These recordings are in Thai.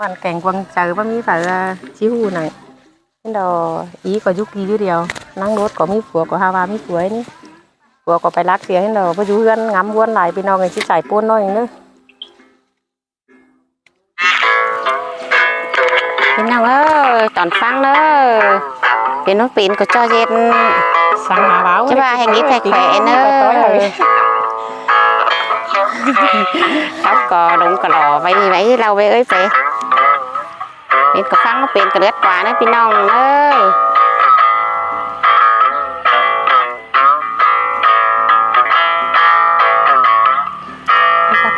hoàn cảnh quăng trời và mi phải là chí hù này nên đó ý có giúp gì chứ điều năng đốt có mi phùa có hà va mi phùa ấy ní phùa có phải lát phía nên đó có chú gần ngắm buôn lại bên nó người chỉ chạy buôn thôi nữa bên nào ơi toàn phăng đó bên nó pin có cho dệt sáng hà báo chứ ba hành ít phải khỏe nữa tóc cò đúng cò lò vậy vậy lâu về ấy phải bên có phăng nó bên có lướt quả nữa bên nòng ơi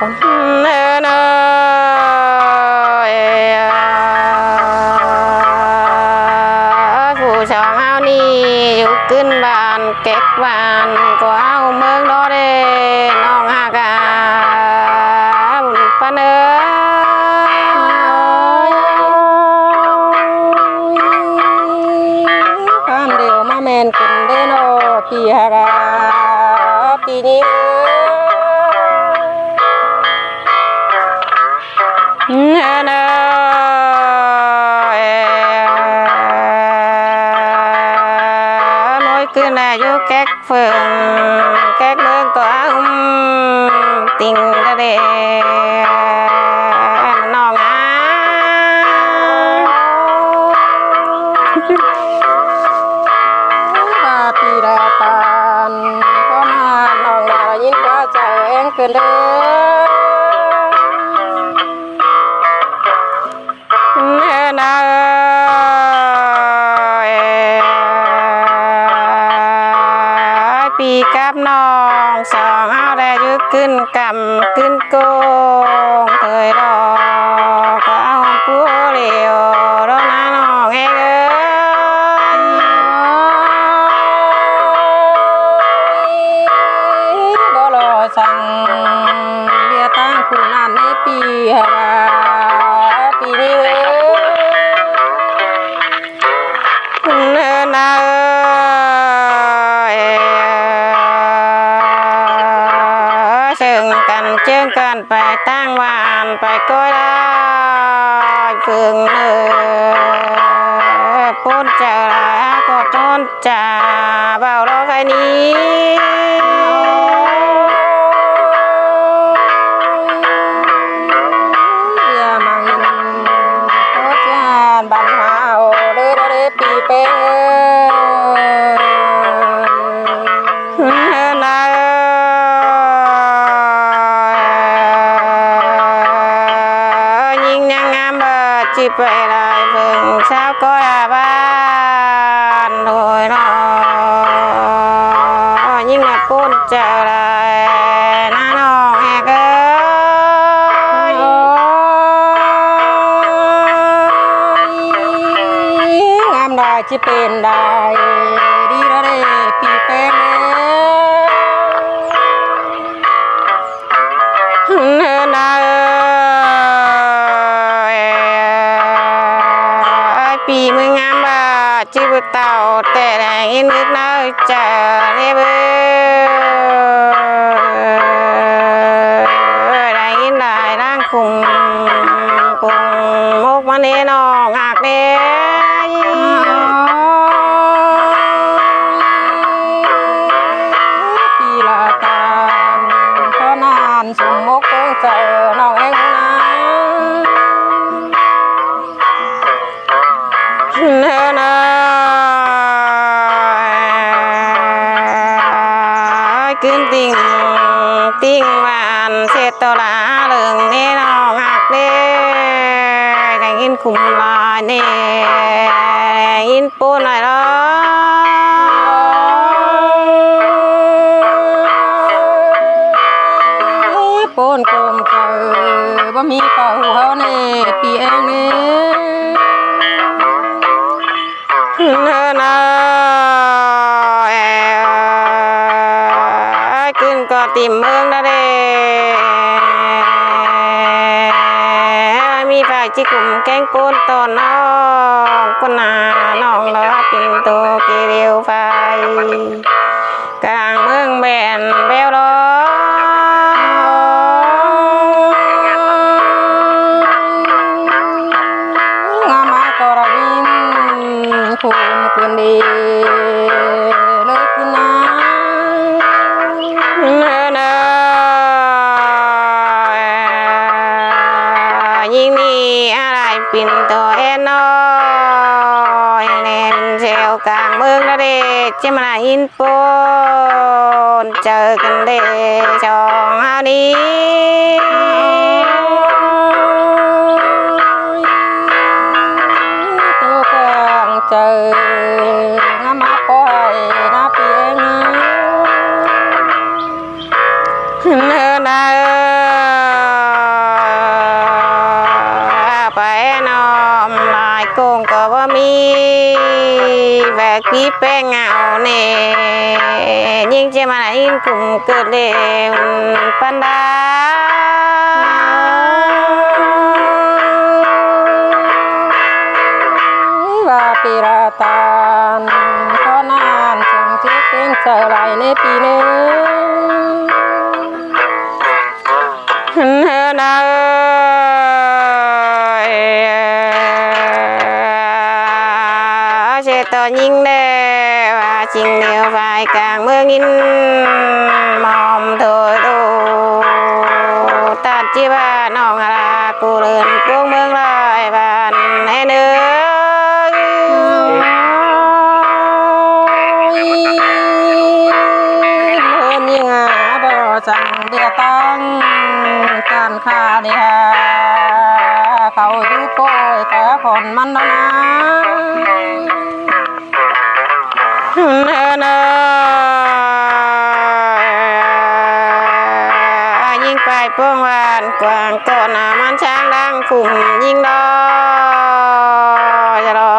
con phụ chồng ao ni dục kinh bàn kết bàn của ao mương đó đây nong hà cả bùn pan con đều mà men kinh đây nó pi hà cả pi ni nói cứ là vô các phường các nơi có tình ra để nó ngã và pi ra tan con nòng là nhìn qua trời em cứ lênปีกับน้องสองเอาได้ยึกขึ้นกำขึ้นโกงเคยรอก็เอาปูเหลียวรอน้าน้องเองบ่รอสั่งเบียตั้งคู่นั้นในปีฮะปีนี้นาเชิงกันไปตั้งวานไปก้อยได้ฝึงพ้นจะก็ต้นจ่าเบาเราใครนี้อย่ามาอินโคจานบันหาโอเด้อปีเป็นchỉ phải lại vườn sao có ban rồi nó nhưng mà con trở lại nó nó hẹn ơi ngam đài chỉเป็นđài đi ra đây pi penปีมืองามบ่ชีวิตเต่าแต่แดงอินนึกน้อยเจอเนี่ยเบ้แดงอินได้ร่างคุมมุกมันนี่น้องหักเด้ปีละตามขอนานสมมุกต้องเจอน้องเองนะขึ้นติ้งหวานเสร็จตัวละเรื่องนี้น้องหักเด้ได้ยินคุ้มลายนี่ยินปูนหน่อยเนาะปูนกลมเจอบ่มีเป่าหัวนี่ปีเองนี่ขึ้นก็ติ่มเมืองได้มีฝ่ายจิกลุ่มแกงปูนตอนน้องคนหน้าน้องล้อปิ่นโตเกลียวไฟกลางเมืองแบนแววล้อ đi lối cứ náยิ่งมีอะไรปิ่นตัวเอ็นน้อยแนนเซลกลางเมืองละเดจะมาอินโปนเจอกันเดจองเฮานี้ตัวกลางเจองามาปล่อยนาเปียง เนื้อนาไปน้อมลายโกงก็ว่ามีแบกพี่แป้งเงาเน่ยิ่งจะมาอินกลุ่มเกิดเร็วปันดาว่าปีราตานขอนานจึงที่เป็นเจอไรในปีนึง เนื้อนาเชตอยิ่งเด้ว่าจริงเดียวไปกลางเมืองอินมอมเธอดูตัดจีบ้านน้องอารากูเดินกรุงเมืองลอยบ้านให้เนื้อยิ่งบ่จังเดียตั้งการค้าเนี่ยเขาอยู่โปยแต่คนมันนะยิ่งไปพวงวานกวางก่อนมันช้างดังขุ่มยิ่งรอจะรอ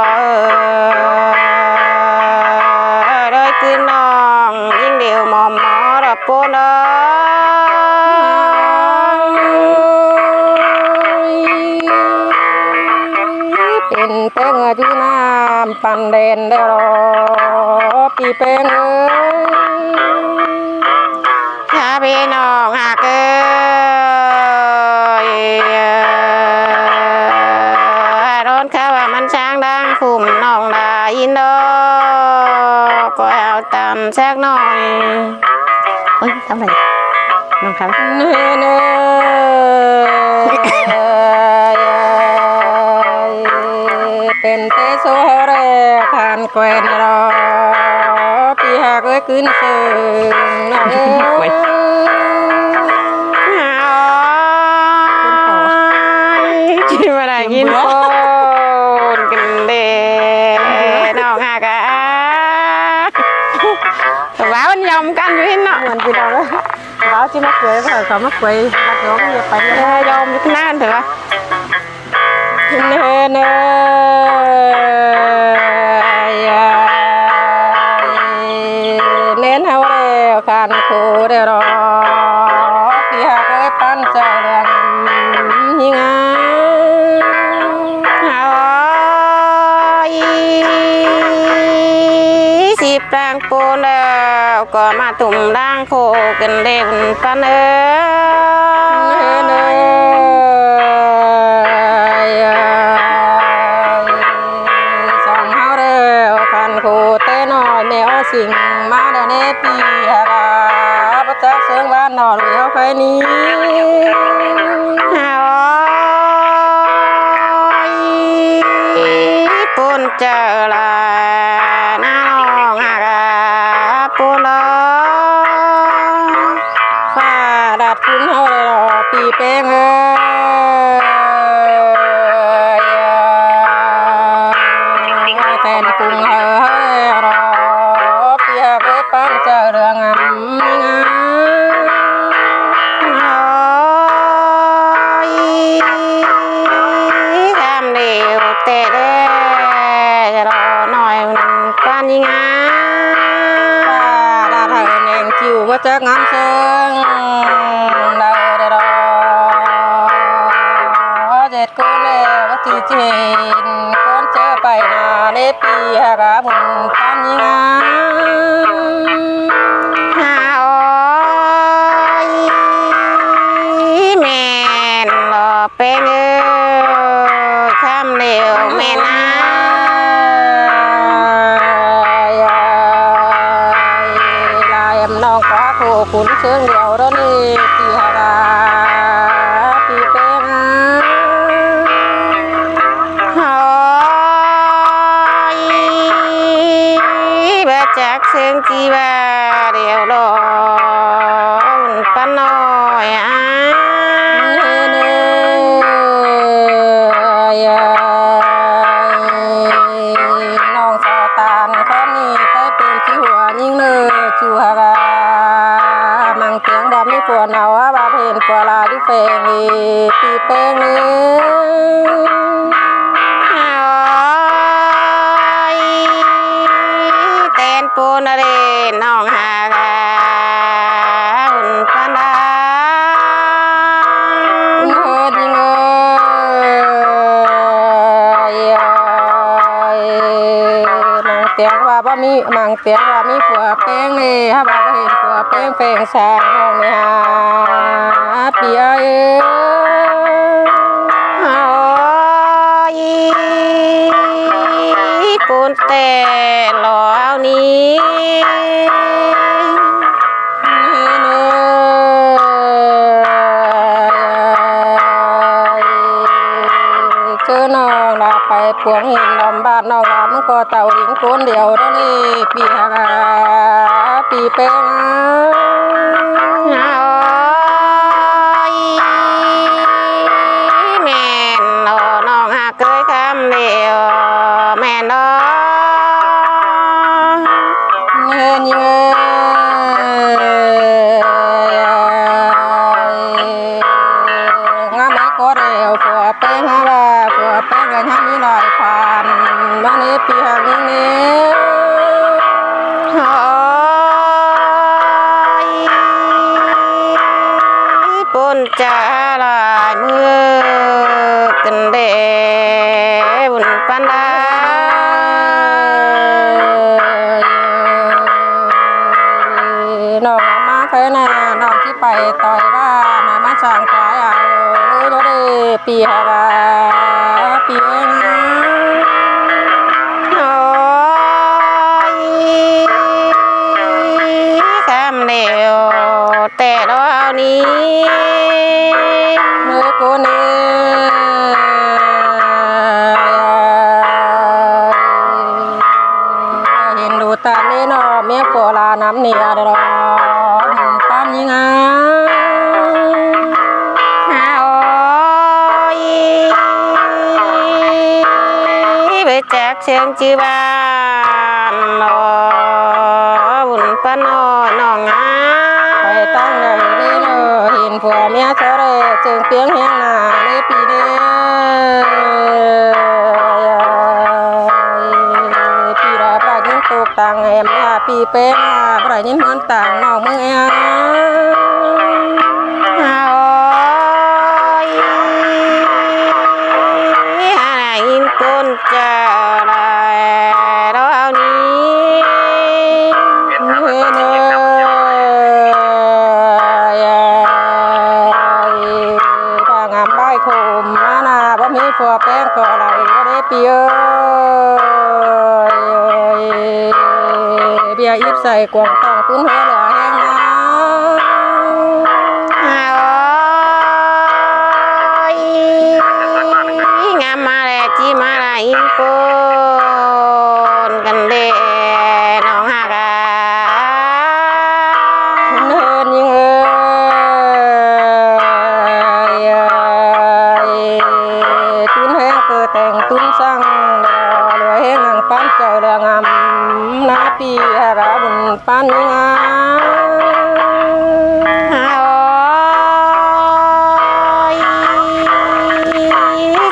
โดยคืนน้องยิ่งเดียวมอมหมอรับโปนเป็นเป้งอยู่น้ำปันเดนเดรอปีเป้งเอ้ย ถ้าพี่น้องหากโดนเขาว่ามันช้างดังขุ่มน้องลาอินโดก็เอาตามแทกหน่อยเฮ้ยทำไรน้องครับ เนื้อเนื้เป็นเตโซเรขันแควนรอปีหากเอ้ยขึ้นเชิงน้องเอ้ย กินมาได้กินโปนกันเด้น้องหากะแต่ว่ามันยอมกันอยู่ที่เนาะ เหมือนพี่น้องเลยเราที่มาคุยเผื่อเขามาคุยรักน้องอย่าไปเลย ยอมอยู่นานเถอะ เนื้อเนื้อเน้นเอาเร็วขันโคเดรอปีหากเอ้ยปั้นใจเรื่องหิงา สิบร่างปูนแล้วก็มาตุ่มร่างโคกันเด่นปันเนื้อสองเฮาเร็วขันโคเต้น้อยแมวสิ่งมาเดเนปีฮาราประจักษ์เสียงบ้านนอนเลี้ยวไปนี้ปูนเจอละน้าน้องหากปูนฟ้าดัดคุณเฮาเร็วปีเป้งเอ้ยแทนกรุงเฮาเร็วปีหากเอ้ยปั้นเจอเรื่องงามทำเดียวเตะเด้จะรอหน่อยกันยังไง ดาเธอเองจิวว่าจะงามเชิงดาเดรอเจ็ดคนแล้วว่าจีเจนคนเจอไปนาในปีหากาบุญปันยังไง หาโอ้ยแม่นหล่อเป็นคำเดียวแม่นา คุณเชิงเดียวแล้วนี่ปีหาปีเป็นหอยบาจากเสียงจีบาเดียวดอกปนน้อยน้องสาวตาลคนนี้ได้เป็นที่หัวยิ่งเนื้อชัวกามังเตียงบ่มีปวดเอาบาเพนปวลาที่เฟงนี่ปีเป้งนี่เต้นปูนเรน้องหากาหุ่นปนดายิ่งมังเตียงว่าบ่มีมังเตียงว่ามีผัวเป้งนี่ถ้าบ่เห็นผัวเป้งเป้งสร้างห้องนี่ฮะเปียปูนเตะหล่อเอานี้เจอน้องลาไปพวงหินลำบาดน้องลามันก็เต่าหลิงคนเดียวแล้วนี่ปีหาปีเป็นแม่น้องหาเคยคำเดียวแม่น้องเงินงามไม่ก็เร็วผัวเป็นฮะว่าผัวเป็นกันยังมีหลายพันมาในปีหานี้ปุ่นจะลายมือกันเดบุญปันดาน้องมาเคยนะน้องที่ไปต่อยว่านะมาสั่งขายเอาเลยรถปีหาปีนะคำเดียวแต่เรานี้เมื่อกูนี่เห็นดูตาเล่นอเมียโคลาน้ำเนียเด้อปั้นยังไงไปจากเชียงจีบานบุญปนน้องไปตั้งไหนนี่เนอเห็นผัวเมียเธอเลยจึงเพียงเฮียงหน้าในปีนี้ปีละประยินตกต่างแหมปีเป็นประยินเหมือนต่างน้องเมืองอินปุ่นจะลายเราเอานี้ทางงามใบคมมานาบ่มีผัวแป้งก็อะไรก็ได้เปียเบียอิบใส่กวางต้องตุ้นหัวหล่อแห้งนะงามมาแล้วจีมาแล้วอินปุ่นกันเด้น้องหากาเนินยิงตุ้นแห้งเกิดแต่งตุ้นสั่งเหลือแห้งหนังปั้นเจอเรืองามนาปีหาราบุญปั้นงา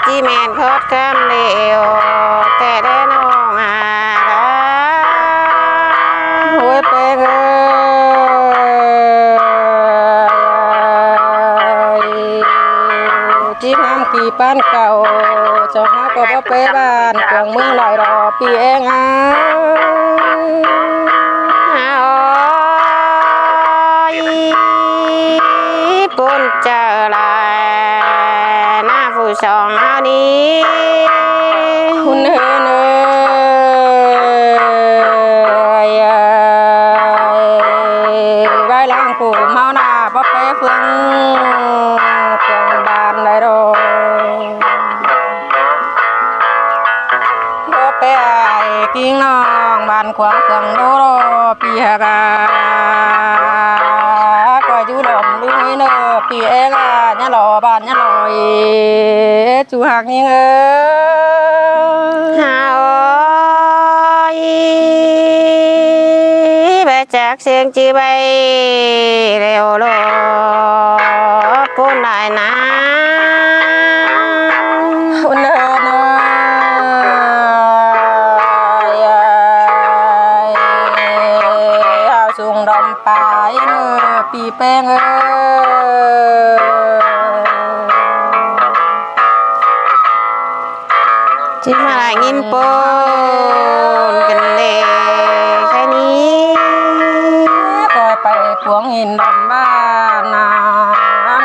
จีแมนพอดคำเดียวแต่ได้น้องหากาโอ้ยแป้งจีงามกี่ปั้นเก่าเจ้าหาก็บ่ไปบ้านกวางเมืองลอยรอปีเองปุ่นเจอลายหน้าผู้สองเอานี้คุณเฮเนยไว้ล้าง กิ้งน้องบ้านขวางเสียงโดโรปีฮากาก็อยู่หลอมลุยเนอปีเองอ่ะเนี่ยหล่อบ้านเนี่ยหล่อยจูหักนี่หาโอยไปจากเสียงจีใบเร็วโลปูนได้นะอุ่นเนอเนเอาสูงดำปลายเนอปีแป้งจิมาลายงินปนกันเลยแค่นี้ ก็ไปพวงหินดำบ้านนา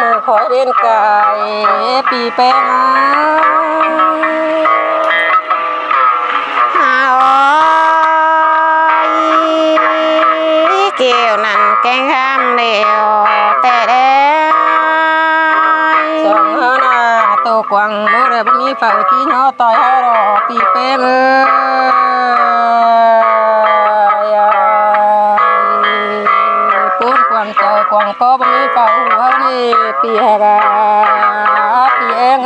มือคอยเล่นไก่ปีแป้งหาโอยเกี่ยวนั่นแกงข้ามเดียวแต่เด้สองหน้าตัวกวางโมเดบมีเฝ้าที่น้อต่อยฮอรอปีแป้งปูนกวางใจกวางก็บ่มีเฝ้าหัวนี่ปีฮาบาปีเอง